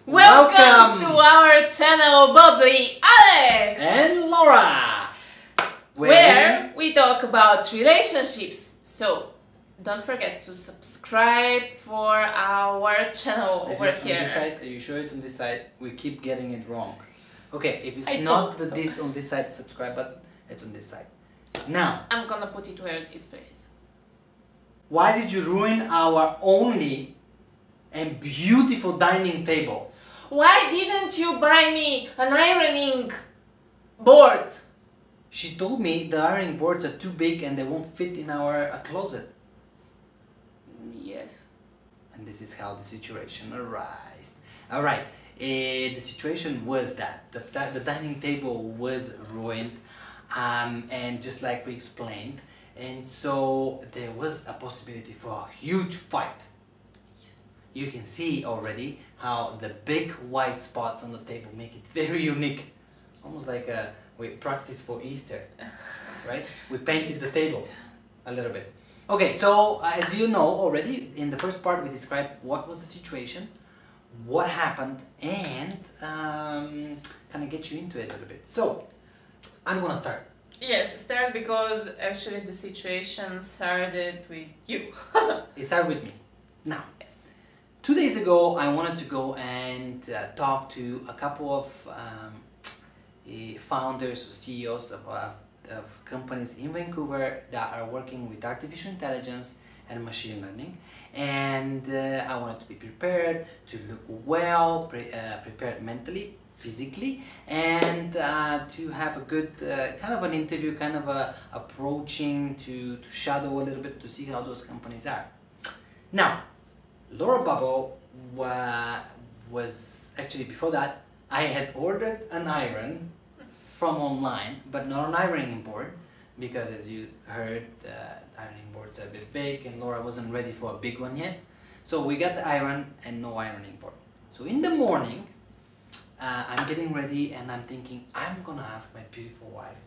Welcome to our channel Bubbly, Aleks and Lora, where we talk about relationships. So don't forget to subscribe for our channel over here. On this side, are you sure it's on this side? We keep getting it wrong. Okay, if it's this on this side, subscribe button, it's on this side. Now, I'm gonna put it where its places. Why did you ruin our only and beautiful dining table? Why didn't you buy me an ironing board? She told me the ironing boards are too big and they won't fit in our closet. Yes. And this is how the situation arose. Alright, the situation was that the dining table was ruined, and just like we explained, and so there was a possibility for a huge fight. You can see already how the big white spots on the table make it very unique. Almost like we practice for Easter, right? We painted the table a little bit. Okay, so as you know already, in the first part we described what was the situation, what happened, and kind of get you into it a little bit. So, I'm gonna start. Yes, start because actually the situation started with you. It started with me. Now, 2 days ago I wanted to go and talk to a couple of founders or CEOs of companies in Vancouver that are working with artificial intelligence and machine learning, and I wanted to be prepared, to look well, prepared mentally, physically, and to have a good kind of an interview, kind of approaching to shadow a little bit to see how those companies are. Now, Lora Bubble was actually, before that, I had ordered an iron from online, but not an ironing board, because as you heard, ironing boards are a bit big and Lora wasn't ready for a big one yet. So we got the iron and no ironing board. So in the morning, I'm getting ready and I'm thinking, I'm gonna ask my beautiful wife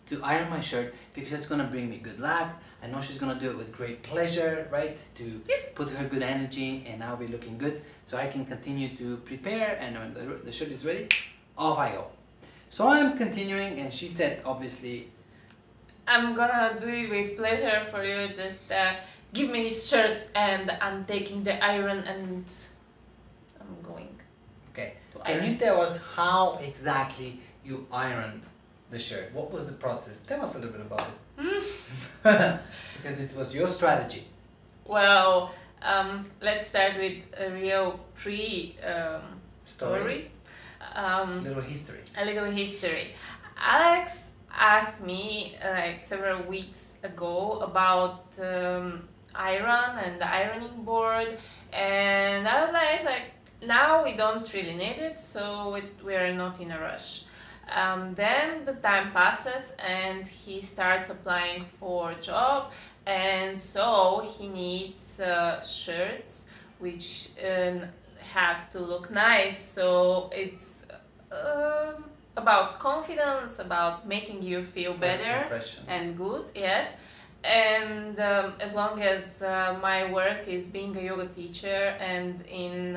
to iron my shirt because it's gonna bring me good luck. I know she's gonna do it with great pleasure, right? To put her good energy, and I'll be looking good, so I can continue to prepare, and when the shirt is ready, off I go. So I'm continuing, and she said, obviously, I'm gonna do it with pleasure for you, just give me this shirt and I'm taking the iron and I'm going. Okay, can you tell us how exactly you ironed the shirt? What was the process? Tell us a little bit about it. Because it was your strategy. Well, let's start with a real story. Little history. A little history. Aleks asked me like several weeks ago about iron and the ironing board, and I was like now we don't really need it, so we are not in a rush. Then the time passes and he starts applying for a job, and so he needs shirts which have to look nice, so it's about confidence, about making you feel better and good, yes. And as long as my work is being a yoga teacher and in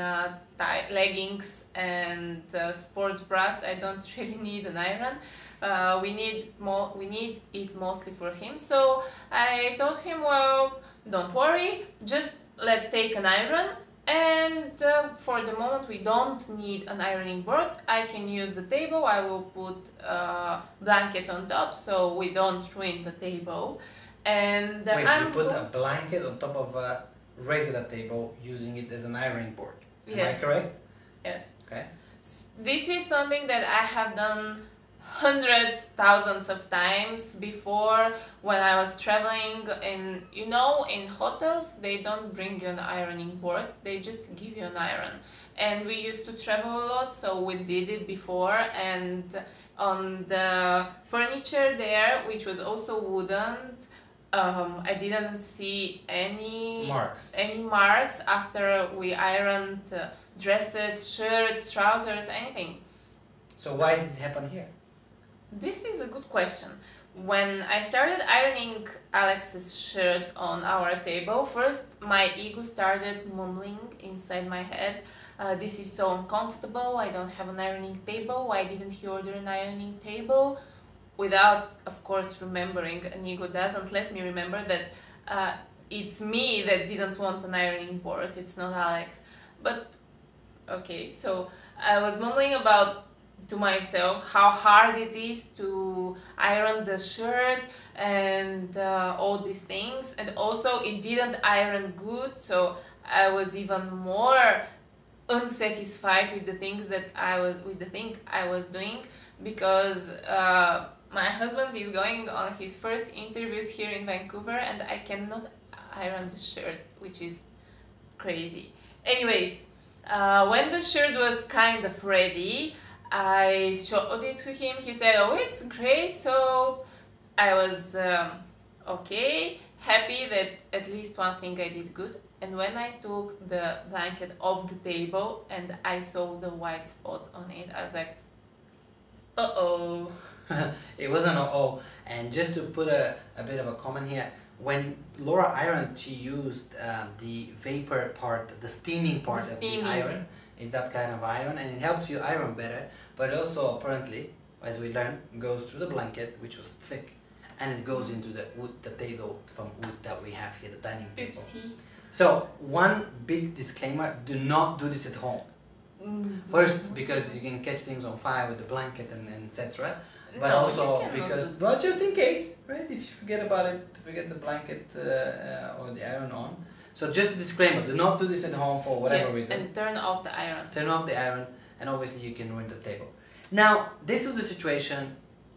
leggings and sports bras, I don't really need an iron. We need it mostly for him. So I told him, well, don't worry, just let's take an iron. And for the moment we don't need an ironing board. I can use the table. I will put a blanket on top so we don't ruin the table. And wait, you put a blanket on top of a regular table using it as an ironing board. Am I correct? Yes. Okay. This is something that I have done hundreds, thousands of times before when I was traveling. And you know, in hotels they don't bring you an ironing board, they just give you an iron. And we used to travel a lot, so we did it before, and on the furniture there, which was also wooden, I didn't see any marks after we ironed dresses, shirts, trousers, anything. So why did it happen here? This is a good question. When I started ironing Alex's shirt on our table, first my ego started mumbling inside my head. this is so uncomfortable, I don't have an ironing table, why didn't he order an ironing table? Without, of course, remembering, an ego doesn't let me remember that it's me that didn't want an ironing board, it's not Alex. But, okay, so I was mumbling about to myself how hard it is to iron the shirt and all these things, and also it didn't iron good, so I was even more unsatisfied with the things I was doing, because my husband is going on his first interviews here in Vancouver and I cannot iron the shirt, which is crazy. Anyways, when the shirt was kind of ready, I showed it to him. He said, oh, it's great. So I was okay, happy that at least one thing I did good. And when I took the blanket off the table and I saw the white spots on it, I was like, uh-oh. It wasn't uh-oh. And just to put a bit of a comment here, when Lora ironed, she used the vapor part, the steaming part of the iron. Is that kind of iron, and it helps you iron better, but also apparently, as we learned, goes through the blanket, which was thick, and it goes into the wood, the table from wood that we have here, the dining table. Oopsie. So one big disclaimer: do not do this at home. First, because you can catch things on fire with the blanket and etc. But no, also because, well, just in case, right? If you forget about it, forget the blanket or the iron on. So just a disclaimer, do not do this at home for whatever reason. And turn off the iron. Turn off the iron, and obviously you can ruin the table. Now, this was the situation,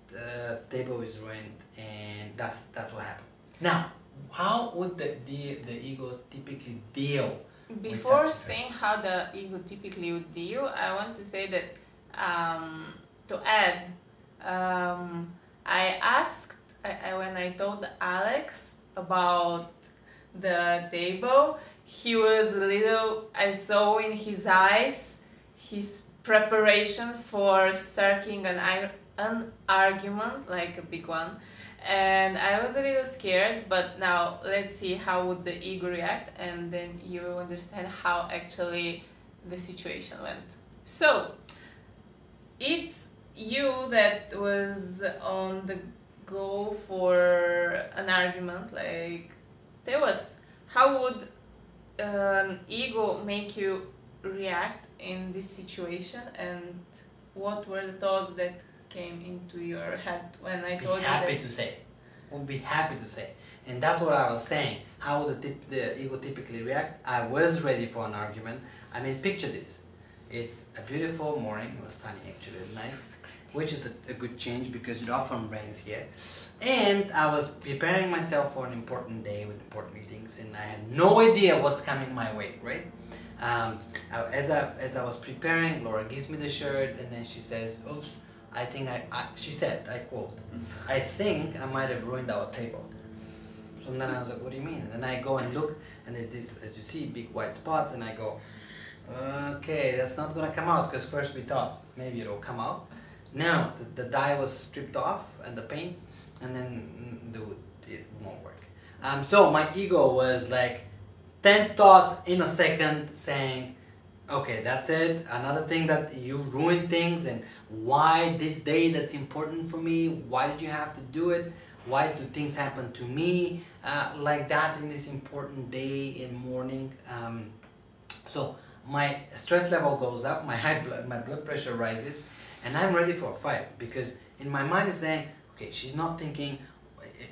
the table is ruined, and that's what happened. Now, how would the ego typically deal Before saying how the ego typically would deal, I want to say that, to add, I asked, when I told Alex about the table, he was a little, I saw in his eyes his preparation for starting an argument, like a big one, and I was a little scared. But now let's see how would the ego react, and then you will understand how actually the situation went. So it's you that was on the go for an argument, like there was. How would ego make you react in this situation, and what were the thoughts that came into your head when I told you that? Would be happy to say. And that's what I was saying. How would the ego typically react? I was ready for an argument. I mean, picture this. It's a beautiful morning. It was sunny actually, it was nice. Which is a good change because it often rains here. And I was preparing myself for an important day with important meetings, and I had no idea what's coming my way, right? As I was preparing, Lora gives me the shirt, and then she says, oops, I think she said, I quote, I think I might have ruined our table. So then I was like, what do you mean? And then I go and look, and there's this, as you see, big white spots, and I go, okay, that's not gonna come out, because first we thought maybe it'll come out. No, the dye was stripped off and the paint, and then it won't work. So my ego was like 10 thoughts in a second saying, okay, that's it, another thing that you ruined things, and why this day that's important for me, why did you have to do it, why do things happen to me like that in this important day and morning. So my stress level goes up, my blood pressure rises, and I'm ready for a fight, because in my mind is saying, okay, she's not thinking,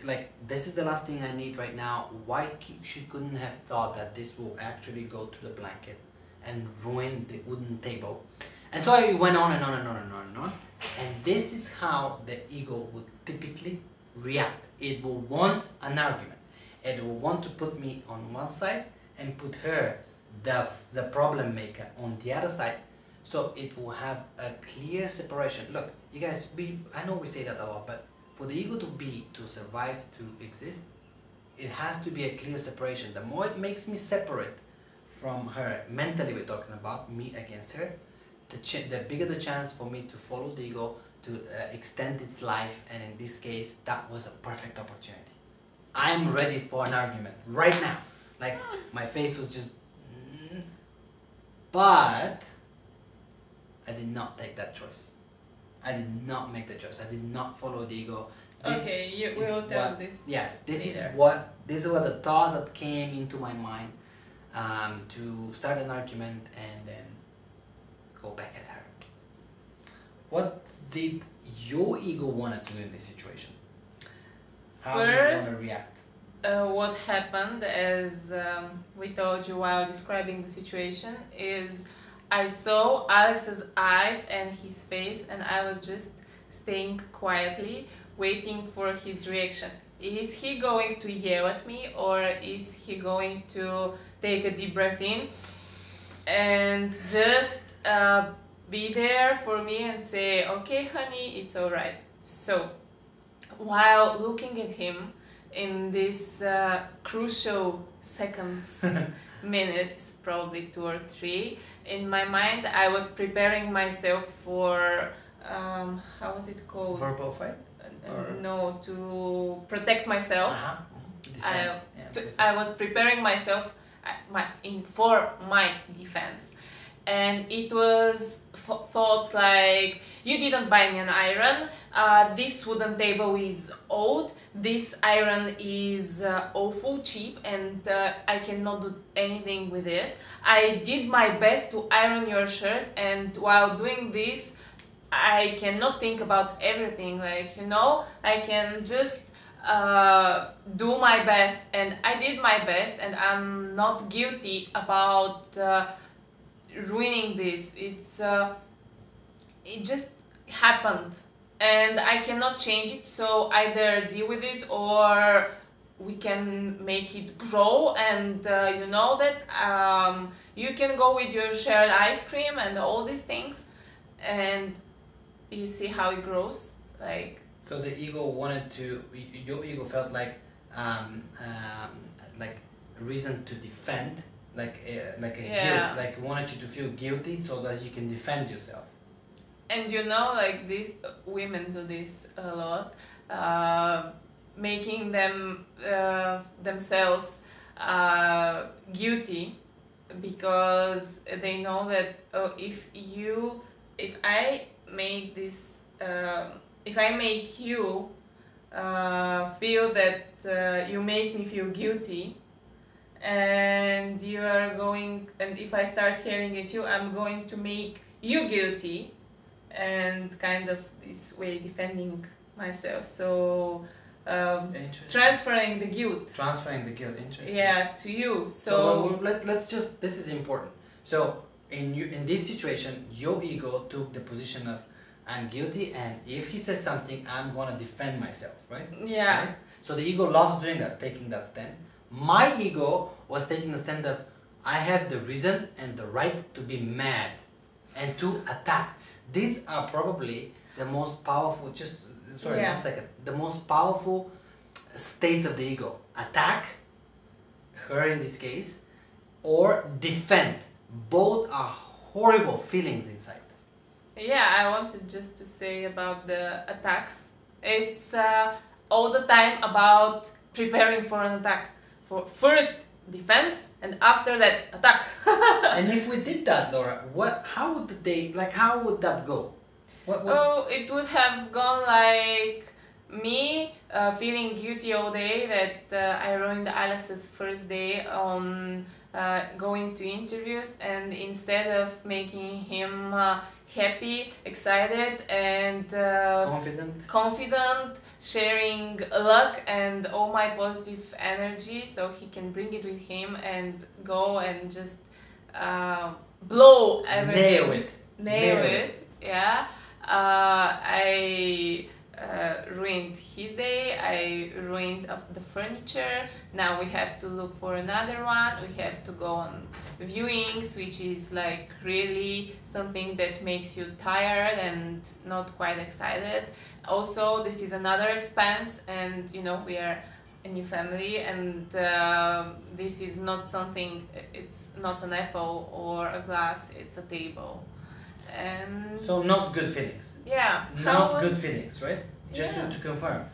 like, this is the last thing I need right now. Why she couldn't have thought that this will actually go through the blanket and ruin the wooden table? And so I went on and on and on and on and on. And this is how the ego would typically react. It will want an argument. It will want to put me on one side and put her, the problem maker, on the other side. So it will have a clear separation. Look, you guys, I know we say that a lot, but for the ego to survive, to exist, it has to be a clear separation. The more it makes me separate from her, mentally we're talking about, me against her, the bigger the chance for me to follow the ego, to extend its life, and in this case, that was a perfect opportunity. I'm ready for an argument right now. Like, my face was just, But I did not take that choice. I did not make the choice. I did not follow the ego. Okay, you will tell this. Yes, this later. is what the thoughts that came into my mind to start an argument and then go back at her. What did your ego want to do in this situation? How do you want to react? What happened, as we told you while describing the situation, is I saw Alex's eyes and his face, and I was just staying quietly, waiting for his reaction. Is he going to yell at me, or is he going to take a deep breath in and just be there for me and say, okay honey, it's alright. So while looking at him in these crucial seconds, minutes, probably 2 or 3, in my mind I was preparing myself for how was it called? Verbal fight? No, to protect myself. Uh-huh. I was preparing myself for my defense, and it was thoughts like, you didn't buy me an iron, this wooden table is old, this iron is awful cheap, and I cannot do anything with it. I did my best to iron your shirt, and while doing this I cannot think about everything, like, you know, I can just do my best, and I did my best, and I'm not guilty about ruining this. It just happened, and I cannot change it, so either deal with it or we can make it grow, and you know that you can go with your shared ice cream and all these things, and you see how it grows. Like, so the ego wanted to, your ego felt like reason to defend, like a guilt, like wanted you to feel guilty so that you can defend yourself. And you know, like, these women do this a lot, making them themselves guilty, because they know that if I make this, if I make you feel that you make me feel guilty, and you are going, and if I start yelling at you, I'm going to make you guilty, and kind of this way defending myself. So transferring the guilt. Interesting. Yeah, to you. So let's just, this is important. So in this situation, your ego took the position of, I'm guilty, and if he says something, I'm gonna defend myself, right? Yeah. Right? So the ego loves doing that, taking that stand. My ego was taking the stand of, I have the reason and the right to be mad and to attack. These are probably the most powerful, one second, the most powerful states of the ego. Attack, her in this case, or defend. Both are horrible feelings inside. Yeah, I wanted just to say about the attacks. It's all the time about preparing for an attack. For first defense, and after that attack. And if we did that, Lora, how would that go? Oh, it would have gone like me feeling guilty all day that I ruined Alex's first day on going to interviews, and instead of making him happy, excited, and confident, sharing luck and all my positive energy, so he can bring it with him and go and just blow everything. Nail it. Yeah. I ruined his day, I ruined the furniture. Now we have to look for another one, we have to go on viewings, which is like really something that makes you tired and not quite excited. Also, this is another expense, and you know, we are a new family, and this is not something, it's not an apple or a glass, it's a table. And so not good feelings. Yeah. Not good feelings, right? Just to confirm.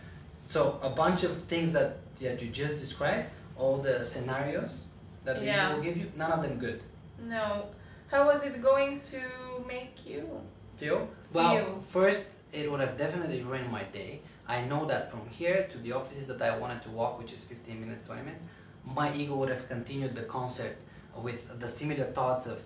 So a bunch of things that you just described, all the scenarios that the ego will give you, none of them good. No. How was it going to make you feel? Well, first it would have definitely ruined my day. I know that from here to the offices that I wanted to walk, which is 15 minutes, 20 minutes, my ego would have continued the concert with the similar thoughts of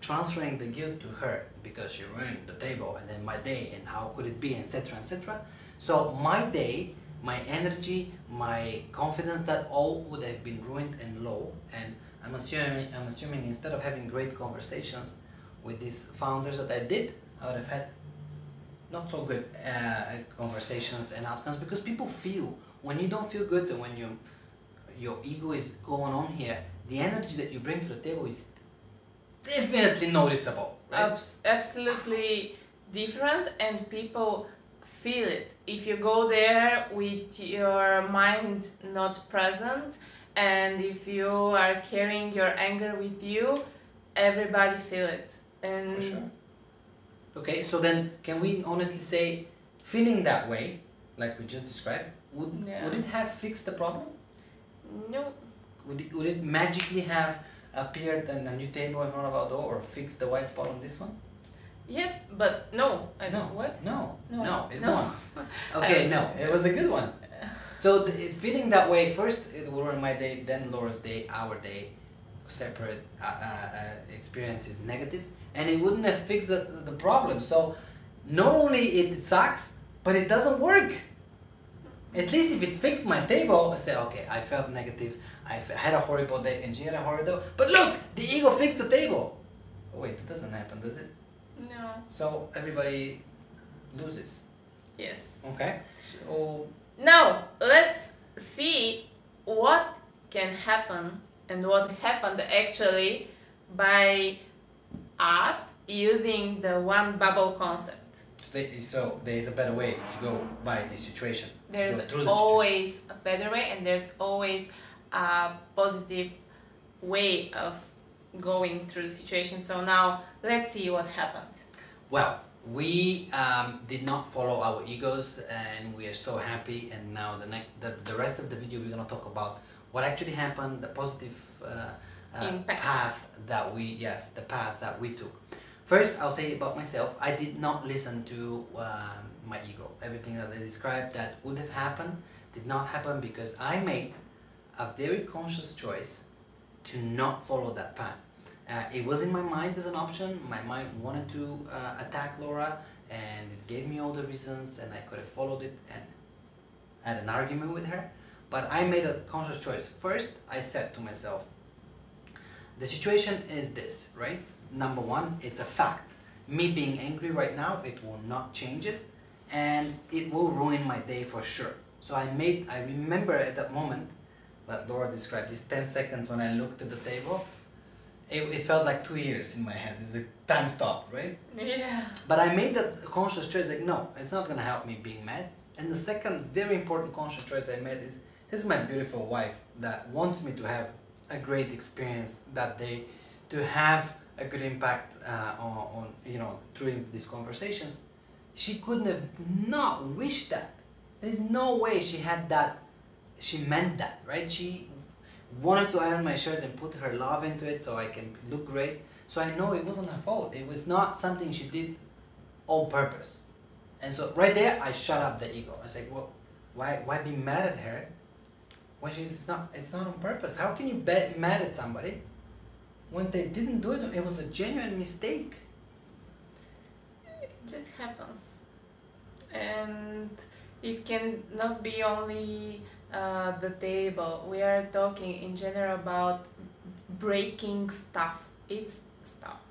transferring the guilt to her because she ruined the table and then my day and how could it be, etc., etc. So my day, my energy, my confidence, that all would have been ruined and low. And I'm assuming instead of having great conversations with these founders that I did, I would have had not so good conversations and outcomes, because people feel when you don't feel good and when your ego is going on here, the energy that you bring to the table is definitely noticeable, right? Absolutely different, and people feel it. If you go there with your mind not present, and if you are carrying your anger with you, everybody feel it. And for sure. Okay, so then can we honestly say feeling that way, like we just described, would it have fixed the problem? No. Would it magically have appeared on a new table in front of our door or fixed the white spot on this one? Yes, but no. What? No, it no. won't. Okay, no, it was a good one. So feeling that way, first it will ruin my day, then Laura's day, our day, separate experiences, negative, and it wouldn't have fixed the problem. So not only it sucks, but it doesn't work. At least if it fixed my table, I say, okay, I felt negative, I had a horrible day, and she had a horrible day, but look, the ego fixed the table. Oh, wait, that doesn't happen, does it? No. So everybody loses. Yes. Okay. So now let's see what can happen and what happened actually by us using the one bubble concept. So there is a better way to go by this situation. There's always a better way, and there's always a positive way of going through the situation. So now let's see what happened. Well, we did not follow our egos, and we are so happy. And now the rest of the video we're gonna talk about what actually happened, the positive path that we took. First, I'll say about myself, I did not listen to my ego. Everything that I described that would have happened did not happen because I made a very conscious choice to not follow that path. It was in my mind as an option. My mind wanted to attack Lora, and it gave me all the reasons, and I could have followed it and had an argument with her. But I made a conscious choice. First, I said to myself, the situation is this, right? Number one, it's a fact. Me being angry right now, it will not change it, and it will ruin my day for sure. So I remember at that moment that Lora described, these 10 seconds when I looked at the table, it felt like 2 years in my head. It's a time stop, right? Yeah. But I made that conscious choice, like, no, it's not gonna help me being mad. And the second very important conscious choice I made is, this is my beautiful wife that wants me to have a great experience that day, to have a good impact on through these conversations. She couldn't have not wished that. There's no way she had that, she meant that, right? She wanted to iron my shirt and put her love into it so I can look great. So I know it wasn't her fault. It was not something she did on purpose. And so right there, I shut up the ego. I was like, well, why be mad at her when it's not on purpose? How can you be mad at somebody when they didn't do it? It was a genuine mistake. It just happens. And it can not be only the table. We are talking in general about breaking stuff. It's stuff.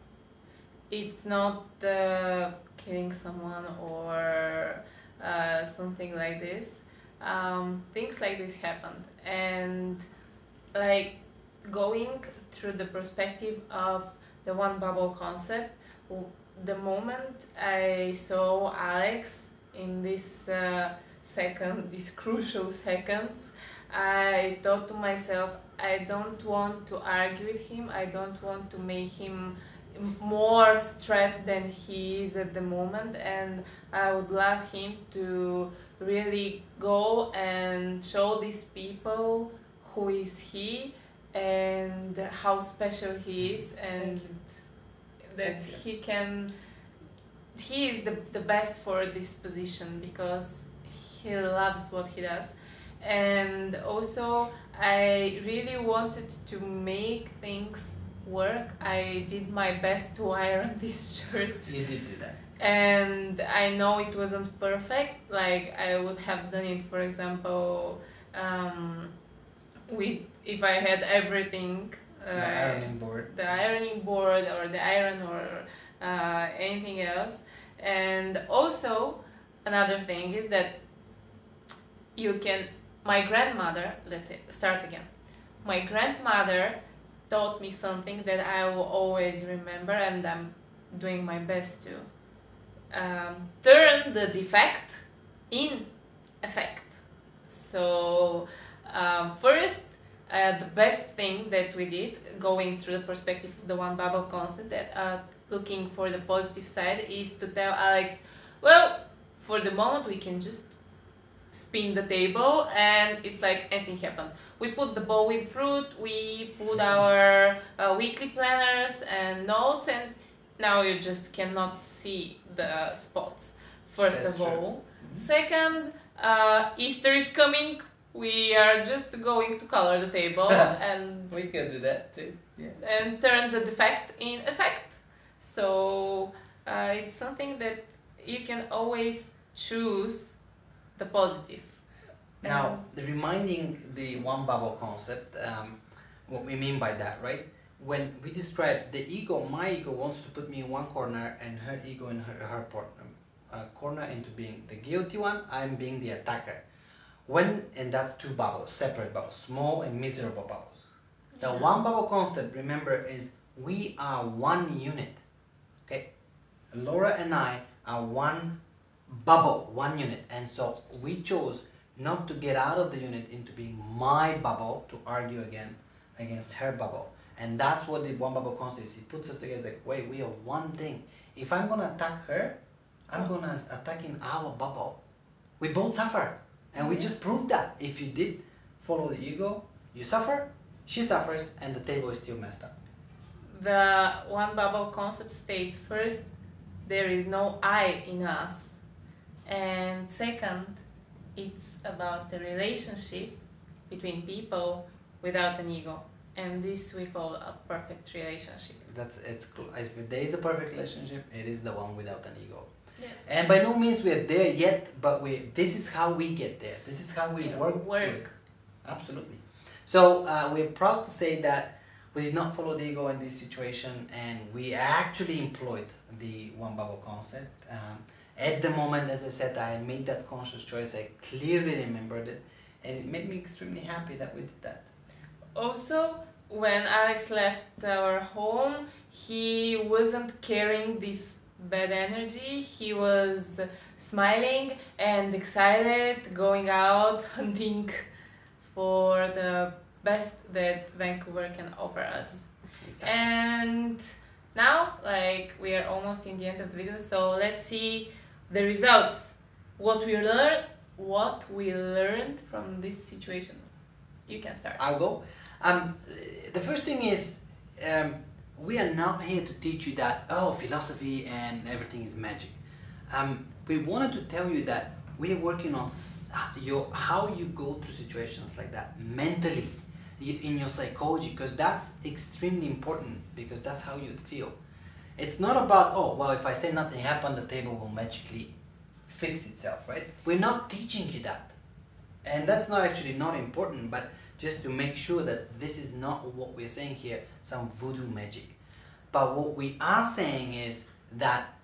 It's not killing someone or something like this. Things like this happened, and like going through the perspective of the one bubble concept, the moment I saw Aleks in this these crucial seconds, I thought to myself, I don't want to argue with him, I don't want to make him more stressed than he is at the moment, and I would love him to really go and show these people who is he and how special he is. And that he is the best for this position because he loves what he does. And also I really wanted to make things work. I did my best to iron this shirt. You did do that. And I know it wasn't perfect. Like I would have done it, for example, with if I had everything. The ironing board. The ironing board or the iron or anything else. And also another thing is that you can. My grandmother, let's say, start again. My grandmother taught me something that I will always remember, and I'm doing my best to turn the defect in effect. So first, the best thing that we did, going through the perspective of the one bubble concept, that looking for the positive side, is to tell Aleks, well, for the moment we can just spin the table and it's like anything happened. We put the bowl with fruit, we put our weekly planners and notes, and now you just cannot see the spots, first That's of all. true. Second, Easter is coming, we are just going to color the table and we can do that too. Yeah. and turn the defect in effect. So it's something that you can always choose the positive. Now, reminding the one bubble concept, what we mean by that, right? When we describe the ego, my ego wants to put me in one corner and her ego in her corner into being the guilty one, I'm being the attacker. And that's two bubbles, separate bubbles, small and miserable bubbles. The one bubble concept, remember, is we are one unit, okay? Lora and I are one bubble, one unit, and so we chose not to get out of the unit into being my bubble to argue again against her bubble. And that's what the one bubble concept is. It puts us together like, wait, we are one thing. If I'm gonna attack her, I'm gonna attack in our bubble. We both suffer, and we just proved that. If you did follow the ego, you suffer, she suffers, and the table is still messed up. The one bubble concept states, first, there is no I in us. And second, it's about the relationship between people without an ego. And this we call a perfect relationship. If there is a perfect relationship, it is the one without an ego. Yes. And by no means we are there yet, but this is how we get there. This is how we work. Absolutely. So we're proud to say that we did not follow the ego in this situation, and we actually employed the one bubble concept. At the moment, as I said, I made that conscious choice. I clearly remembered it, and it made me extremely happy that we did that. Also, when Aleks left our home, he wasn't carrying this bad energy. He was smiling and excited, going out, hunting for the best that Vancouver can offer us. Exactly. And now, like, we are almost in the end of the video, so let's see the results. What we learned from this situation. You can start. I'll go. The first thing is, we are not here to teach you that, philosophy and everything is magic. We wanted to tell you that we are working on how you go through situations like that mentally, in your psychology, because that's extremely important, because that's how you'd feel. It's not about, if I say nothing happened, the table will magically fix itself, right? We're not teaching you that. And that's not important, but just to make sure that this is not what we're saying here, some voodoo magic. But what we are saying is that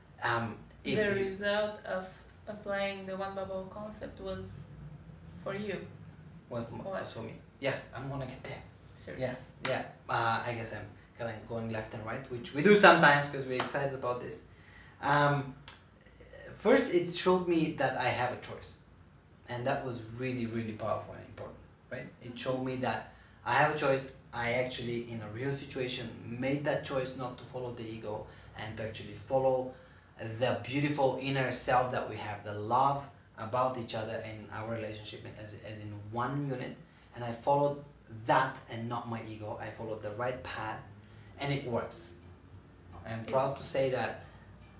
the result of applying the one bubble concept was for you. Was for me. Yes, I'm gonna get there. Sure. Yes, yeah. I guess I'm kind of going left and right, which we do sometimes because we're excited about this. First, it showed me that I have a choice, and that was really, really powerful and important, right? It showed me that I have a choice. I actually, in a real situation, made that choice not to follow the ego and to actually follow the beautiful inner self that we have, the love about each other in our relationship as in one unit. And I followed that and not my ego. I followed the right path, and it works. I'm proud to say that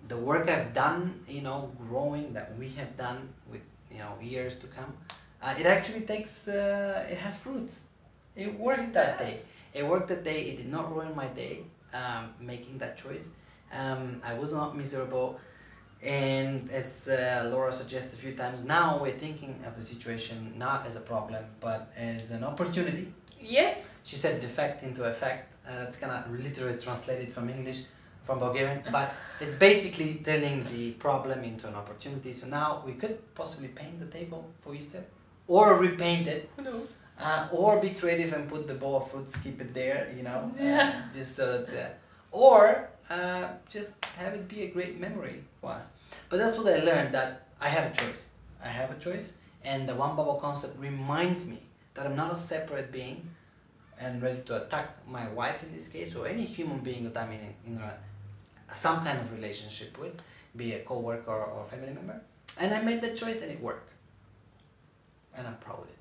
the work I've done, you know, growing, that we have done with, you know, years to come, it actually takes, it has fruits. It worked that day. It worked that day. It did not ruin my day, making that choice. I was not miserable. And as Lora suggested a few times, now we're thinking of the situation not as a problem, but as an opportunity. Yes. She said defect into effect. That's kind of literally translated from English, from Bulgarian, but it's basically turning the problem into an opportunity. So now we could possibly paint the table for Easter, or repaint it. Who knows? Or be creative and put the bowl of fruits, keep it there, you know, Yeah. just so that, or just have it be a great memory for us. But that's what I learned, that I have a choice. I have a choice, and the one bubble concept reminds me that I'm not a separate being and ready to attack my wife in this case, or any human being that I'm in some kind of relationship with, be a co-worker or family member. And I made that choice and it worked. And I'm proud of it.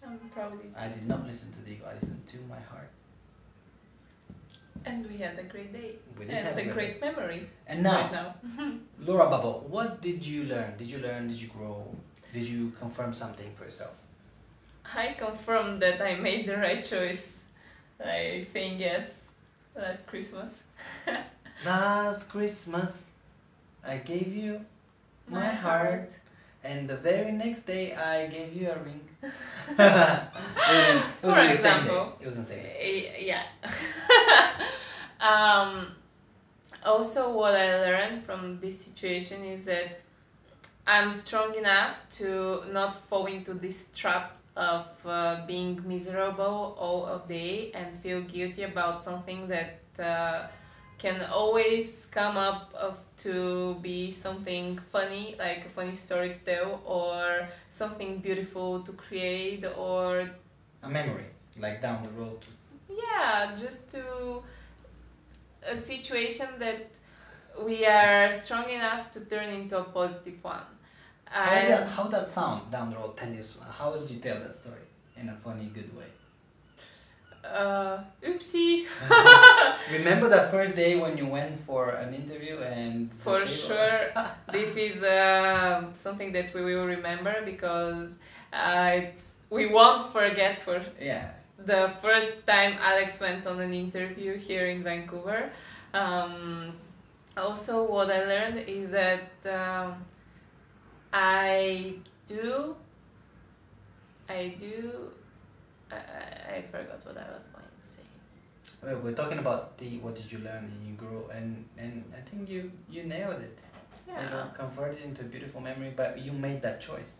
I'm proud of you. I did not listen to the ego, I listened to my heart. And we had a great day. We did have a great memory. And now, right now. Lora Bubble, what did you learn? Did you learn? Did you grow? Did you confirm something for yourself? I confirmed that I made the right choice by saying yes last Christmas. Last Christmas, I gave you my heart, and the very next day I gave you a ring. it was For on the same example. day. It was on the same day. Yeah. Also, what I learned from this situation is that I'm strong enough to not fall into this trap of being miserable all of day and feel guilty about something that can always come up to be something funny, like a funny story to tell, or something beautiful to create, or A memory, like down the road. yeah, just to a situation that we are strong enough to turn into a positive one. How that sound down the road 10 years? How did you tell that story in a funny, good way? Oopsie. Remember that first day when you went for an interview and... For sure, this is something that we will remember, because we won't forget for Yeah. the first time Aleks went on an interview here in Vancouver. Also, what I learned is that I forgot what I was going to say. Well, we're talking about what did you learn and you grew, and I think you nailed it. Yeah. You know, converted into a beautiful memory, but you made that choice.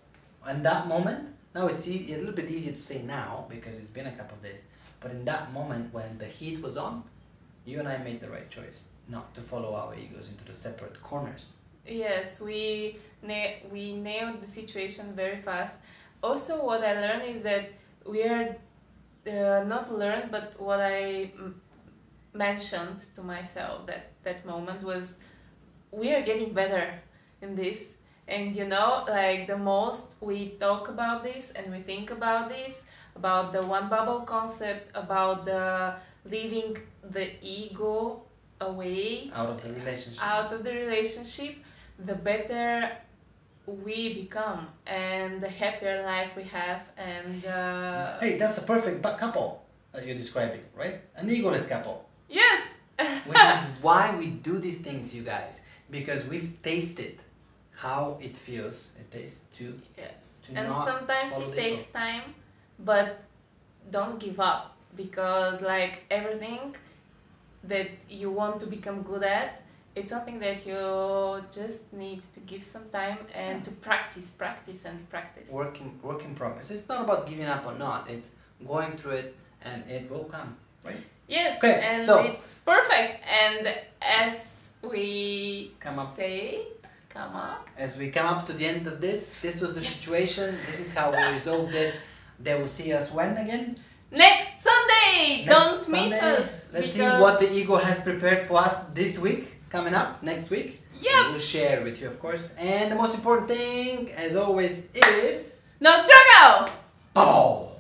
And that moment, now it's a little bit easier to say now because it's been a couple of days, but in that moment when the heat was on, you and I made the right choice, not to follow our egos into the separate corners. Yes, we nailed the situation very fast. Also, what I learned is that we are not learned, but what I mentioned to myself that moment was, we are getting better in this. And you know, like the most we talk about this and we think about this, about the one bubble concept, about the leaving the ego away Out of the relationship. The better we become and the happier life we have. And Hey, that's a perfect couple that you're describing, right? An egoless couple. yes. Which is why we do these things, you guys, because we've tasted how it feels. It tastes too. Yes. To And not sometimes follow it the ego. takes time, but don't give up, because like everything that you want to become good at, it's something that you just need to give some time and to practice. Work in progress. It's not about giving up or not. It's going through it, and it will come, right? Yes, Okay, and so- it's perfect. And as we Come up. come up. As we come up to the end of this was the Yes. situation. This is how we resolved it. They will see us when again? Next Sunday! Next Don't miss Sunday. us! Let's see because- what the ego has prepared for us this week. Coming up next week. Yep. We'll share with you, of course. And the most important thing, as always, is... No struggle! Bubble!